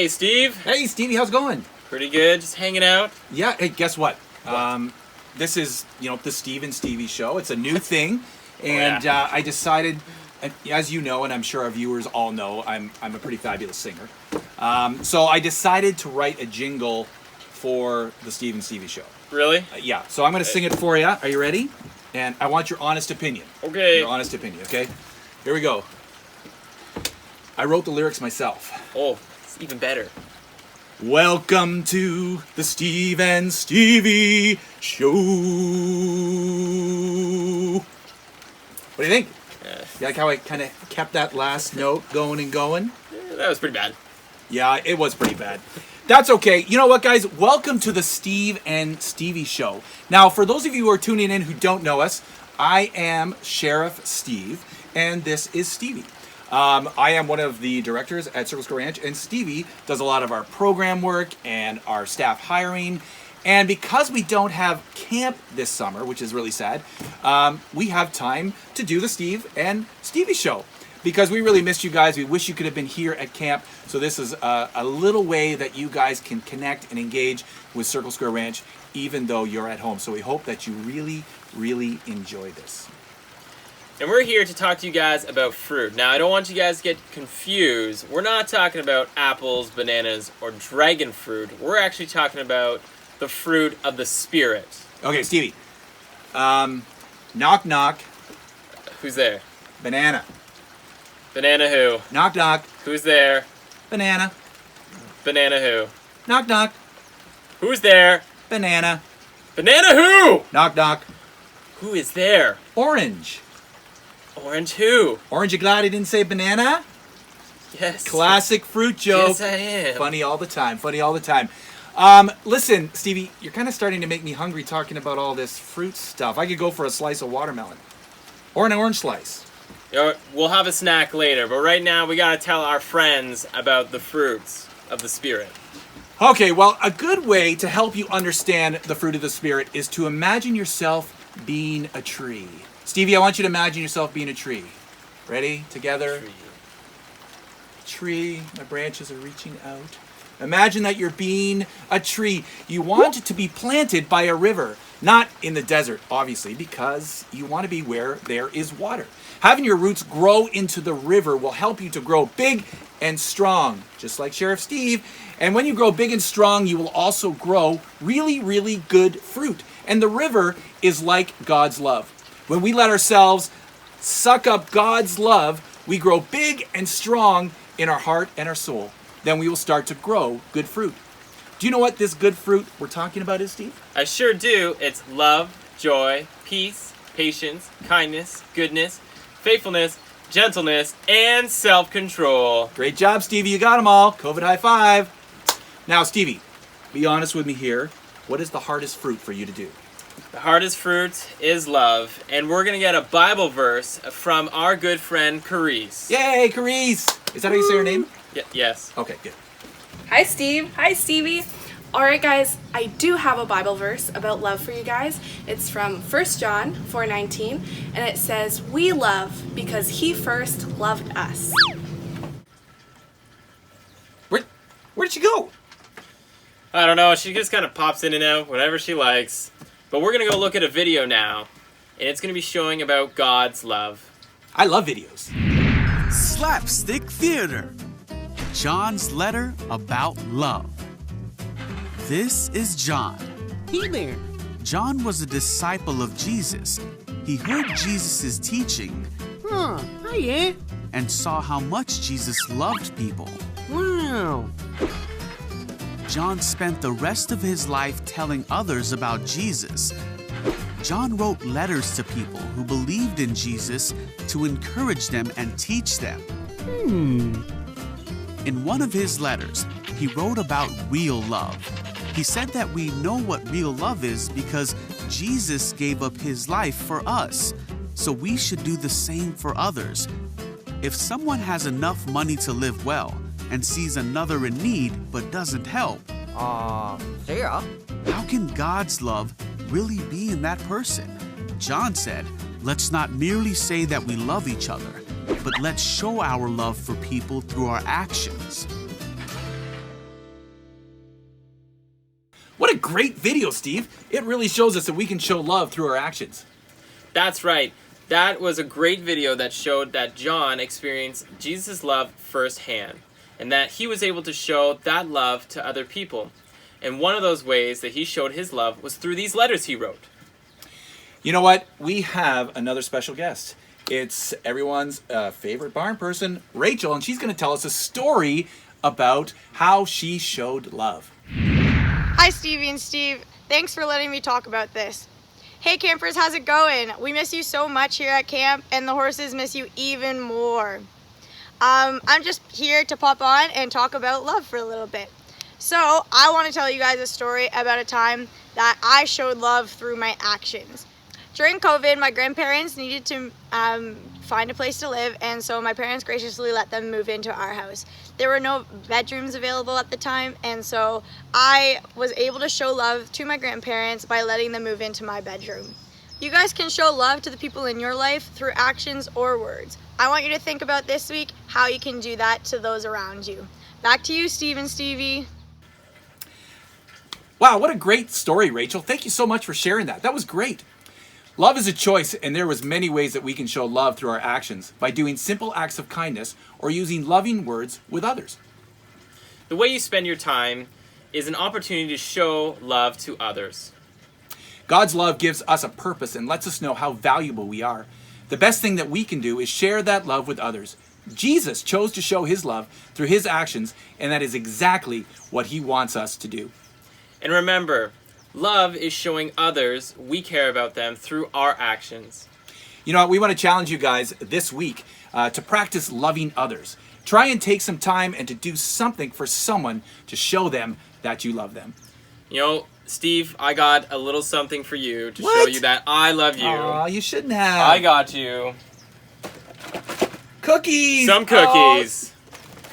Hey, Steve. Hey, Stevie, how's it going? Pretty good. Just hanging out. Yeah, hey, guess what? What? This is, the Steve and Stevie show. It's a new thing, and yeah. I decided, as you know, and I'm sure our viewers all know, I'm a pretty fabulous singer. So I decided to write a jingle for the Steve and Stevie show. Really? Yeah, so I'm going to sing it for you. Are you ready? And I want your honest opinion. Okay. Your honest opinion, okay? Here we go. I wrote the lyrics myself. Oh, it's even better. Welcome to the Steve and Stevie show. What do you think? You like how I kind of kept that last note going and going? That was pretty bad. Yeah, it was pretty bad. That's okay. You know what, guys? Welcome to the Steve and Stevie show. Now, for those of you who are tuning in who don't know us, I am Sheriff Steve, and this is Stevie. I am one of the directors at Circle Square Ranch, and Stevie does a lot of our program work and our staff hiring. And because we don't have camp this summer, which is really sad, we have time to do the Steve and Stevie show. Because we really missed you guys. We wish you could have been here at camp. So this is a little way that you guys can connect and engage with Circle Square Ranch, even though you're at home. So we hope that you really, really enjoy this. And we're here to talk to you guys about fruit. Now, I don't want you guys to get confused. We're not talking about apples, bananas, or dragon fruit. We're actually talking about the fruit of the Spirit. Okay, Stevie. Knock, knock. Who's there? Banana. Banana who? Knock, knock. Who's there? Banana. Banana who? Knock, knock. Who's there? Banana. Banana who? Knock, knock. Who is there? Orange. Orange who? Orange, you glad I didn't say banana? Yes. Classic fruit joke. Yes, I am. Funny all the time. Funny all the time. Listen, Stevie, you're kind of starting to make me hungry talking about all this fruit stuff. I could go for a slice of watermelon. Or an orange slice. We'll have a snack later, but right now we gotta tell our friends about the fruits of the Spirit. Okay, well, a good way to help you understand the fruit of the Spirit is to imagine yourself being a tree. Stevie, I want you to imagine yourself being a tree. Ready? Together? Tree. My branches are reaching out. Imagine that you're being a tree. You want it to be planted by a river, not in the desert, obviously, because you want to be where there is water. Having your roots grow into the river will help you to grow big and strong, just like Sheriff Steve. And when you grow big and strong, you will also grow really, really good fruit. And the river is like God's love. When we let ourselves suck up God's love, we grow big and strong in our heart and our soul. Then we will start to grow good fruit. Do you know what this good fruit we're talking about is, Steve? I sure do. It's love, joy, peace, patience, kindness, goodness, faithfulness, gentleness, and self-control. Great job, Stevie. You got them all. COVID high five. Now, Stevie, be honest with me here. What is the hardest fruit for you to do? The hardest fruit is love, and we're going to get a Bible verse from our good friend, Carice. Yay, Carice! Is that how you say her name? Yes. Okay, good. Hi, Steve. Hi, Stevie. All right, guys, I do have a Bible verse about love for you guys. It's from 1 John 4:19, and it says, "We love because he first loved us." Where'd she go? I don't know. She just kind of pops in and out, whatever she likes. But we're going to go look at a video now, and it's going to be showing about God's love. I love videos. Slapstick Theater. John's letter about love. This is John. Hey there. John was a disciple of Jesus. He heard Jesus' teaching Oh yeah. and saw how much Jesus loved people. Wow. John spent the rest of his life telling others about Jesus. John wrote letters to people who believed in Jesus to encourage them and teach them. In one of his letters, he wrote about real love. He said that we know what real love is because Jesus gave up his life for us, so we should do the same for others. If someone has enough money to live well and sees another in need but doesn't help, Yeah. how can God's love really be in that person? John said, let's not merely say that we love each other, but let's show our love for people through our actions. great video, Steve. It really shows us that we can show love through our actions. That's right. That was a great video that showed that John experienced Jesus' love firsthand, and that he was able to show that love to other people. And one of those ways that he showed his love was through these letters he wrote. You know what? We have another special guest. It's everyone's favorite barn person, Rachel, and she's going to tell us a story about how she showed love. Hi, Stevie and Steve. Thanks for letting me talk about this. Hey, campers, how's it going? We miss you so much here at camp, and the horses miss you even more. I'm just here to pop on and talk about love for a little bit. So, I want to tell you guys a story about a time that I showed love through my actions. During COVID, my grandparents needed to find a place to live, and so my parents graciously let them move into our house. There were no bedrooms available at the time, and so I was able to show love to my grandparents by letting them move into my bedroom. You guys can show love to the people in your life through actions or words. I want you to think about this week how you can do that to those around you. Back to you, Steve and Stevie. Wow, what a great story, Rachel. Thank you so much for sharing that. That was great. Love is a choice, and there was many ways that we can show love through our actions, by doing simple acts of kindness or using loving words with others. The way you spend your time is an opportunity to show love to others. God's love gives us a purpose and lets us know how valuable we are. The best thing that we can do is share that love with others. Jesus chose to show his love through his actions, and that is exactly what he wants us to do. And remember, love is showing others we care about them through our actions. You know what? We want to challenge you guys this week to practice loving others. Try and take some time and to do something for someone to show them that you love them. You know, Steve, I got a little something for you to What? show you that I love you. Aw, you shouldn't have. I got you cookies. some cookies.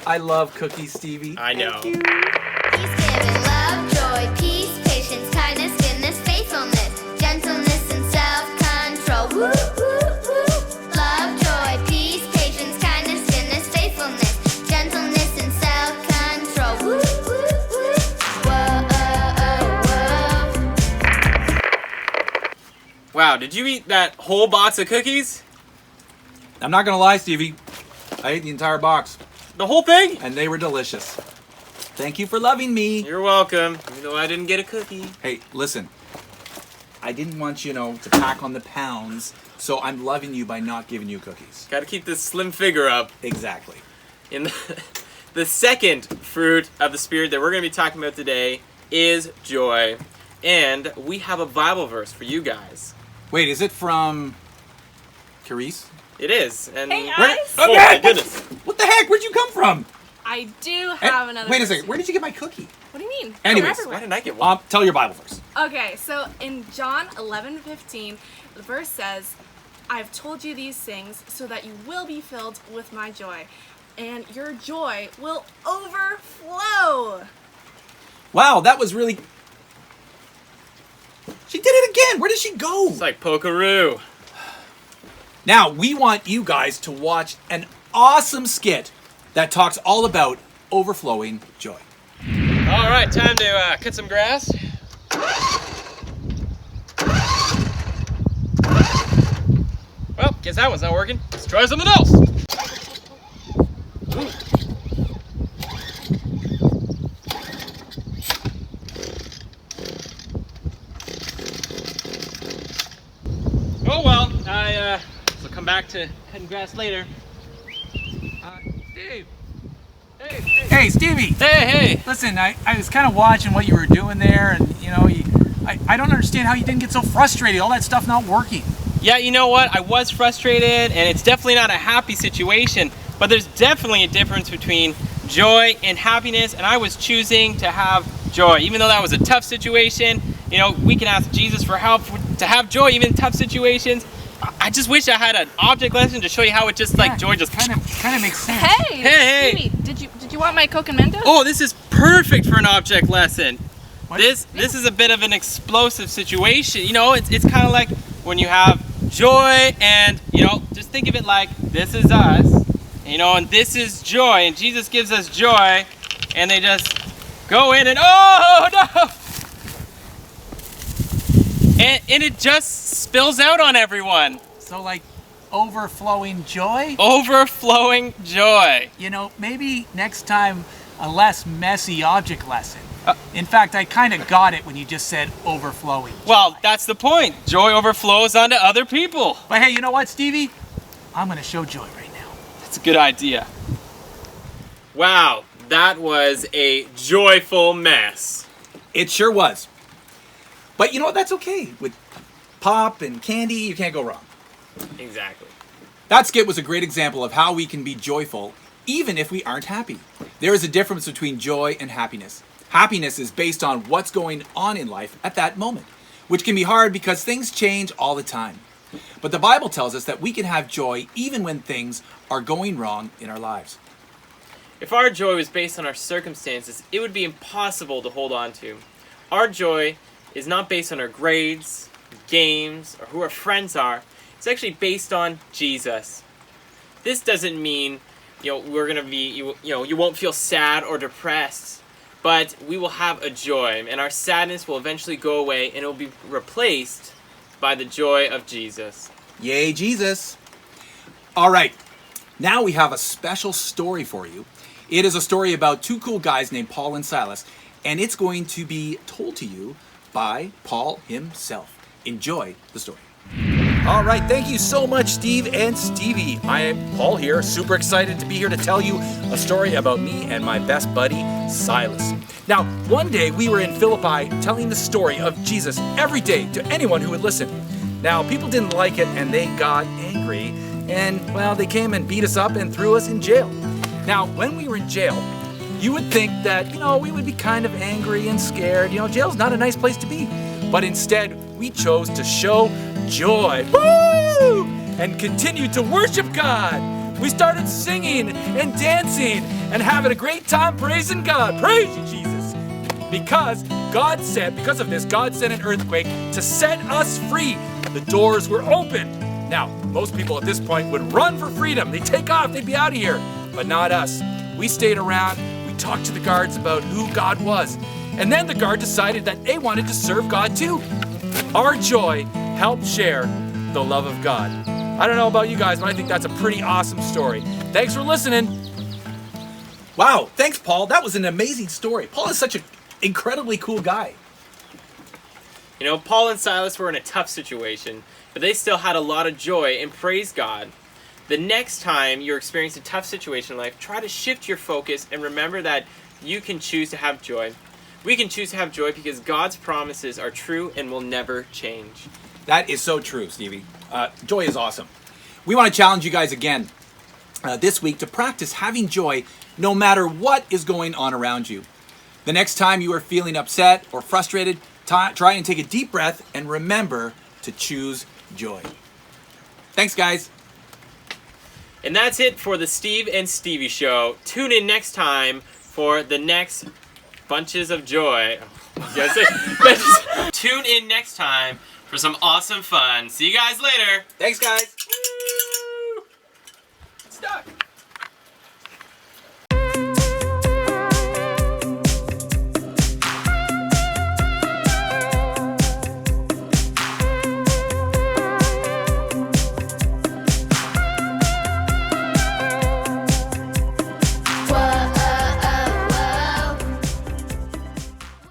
I love cookies, Stevie. I know. Thank you. He's given love, joy, peace, patience, kindness, goodness, faithfulness, gentleness, and self-control. Woo, woo, woo. Love, joy, peace, patience, kindness, goodness, faithfulness, gentleness, and self-control. Woo, woo, woo. Whoa, whoa. Wow, did you eat that whole box of cookies? I'm not going to lie, Stevie. I ate the entire box, The whole thing? and they were delicious. Thank you for loving me. You're welcome, even though I didn't get a cookie. Hey, listen. I didn't want you, to pack on the pounds, so I'm loving you by not giving you cookies. Gotta keep this slim figure up. Exactly. In the second fruit of the Spirit that we're going to be talking about today is joy. And we have a Bible verse for you guys. Wait, is it from Carice? It is. And Hey, Where- guys. Oh, man, my goodness. What the heck? Where'd you come from? I do have another. Wait a verse. second. Where did you get my cookie? What do you mean? Anyways, From Why everywhere. didn't I get one? Tell your Bible verse. Okay, so in John 11:15, the verse says, "I've told you these things so that you will be filled with my joy, and your joy will overflow." Wow, that was really... She did it again. Where did she go? It's like pokeroo. Now, we want you guys to watch an awesome skit that talks all about overflowing joy. All right, time to cut some grass. Well, guess that one's not working. Let's try something else. Oh well, I will come back to cutting grass later. Steve. Hey, Stevie. Hey, hey. Listen, I was kind of watching what you were doing there, and I don't understand how you didn't get so frustrated. All that stuff not working. Yeah, you know what? I was frustrated, and it's definitely not a happy situation, but there's definitely a difference between joy and happiness, and I was choosing to have joy. Even though that was a tough situation, we can ask Jesus for help to have joy even in tough situations. I just wish I had an object lesson to show you how it just joy just kind of makes sense. Hey, Hey. Stevie, did you want my Coke and Mentos? Oh, this is perfect for an object lesson. What? This is a bit of an explosive situation. It's kind of like when you have joy and, just think of it like this is us, and this is joy, and Jesus gives us joy, and they just go in and, oh, no! and it just spills out on everyone. So like overflowing joy? Overflowing joy. You know, maybe next time a less messy object lesson. In fact, I kind of got it when you just said overflowing. Well, that's the point. Joy overflows onto other people. But hey, you know what, Stevie? I'm going to show joy right now. That's a good idea. Wow, that was a joyful mess. It sure was. But you know what? That's okay. With pop and candy, you can't go wrong. Exactly. That skit was a great example of how we can be joyful even if we aren't happy. There is a difference between joy and happiness. Happiness is based on what's going on in life at that moment, which can be hard because things change all the time. But the Bible tells us that we can have joy even when things are going wrong in our lives. If our joy was based on our circumstances, it would be impossible to hold on to. Our joy is not based on our grades, games, or who our friends are. It's actually based on Jesus. This doesn't mean, we're gonna be, you won't feel sad or depressed, but we will have a joy, and our sadness will eventually go away, and it will be replaced by the joy of Jesus. Yay, Jesus! All right, now we have a special story for you. It is a story about two cool guys named Paul and Silas, and it's going to be told to you by Paul himself. Enjoy the story. All right, thank you so much, Steve and Stevie. I am Paul here, super excited to be here to tell you a story about me and my best buddy, Silas. Now, one day we were in Philippi telling the story of Jesus every day to anyone who would listen. Now, people didn't like it and they got angry, and, well, they came and beat us up and threw us in jail. Now, when we were in jail, you would think that, we would be kind of angry and scared. Jail's not a nice place to be. But instead, we chose to show joy. Woo! And continue to worship God. We started singing and dancing and having a great time praising God. Praise you, Jesus. Because of this, God sent an earthquake to set us free. The doors were open. Now, most people at this point would run for freedom. They'd take off, they'd be out of here. But not us. We stayed around, we talked to the guards about who God was. And then the guard decided that they wanted to serve God too. Our joy helped share the love of God. I don't know about you guys, but I think that's a pretty awesome story. Thanks for listening. Wow, thanks, Paul. That was an amazing story. Paul is such an incredibly cool guy. Paul and Silas were in a tough situation, but they still had a lot of joy and praised God. The next time you're experiencing a tough situation in life, try to shift your focus and remember that you can choose to have joy. We can choose to have joy because God's promises are true and will never change. That is so true, Stevie. Joy is awesome. We want to challenge you guys again this week to practice having joy no matter what is going on around you. The next time you are feeling upset or frustrated, try and take a deep breath and remember to choose joy. Thanks, guys. And that's it for the Steve and Stevie Show. Tune in next time for the next bunches of joy. Tune in next time for some awesome fun. See you guys later. Thanks, guys. Woo! Stuck.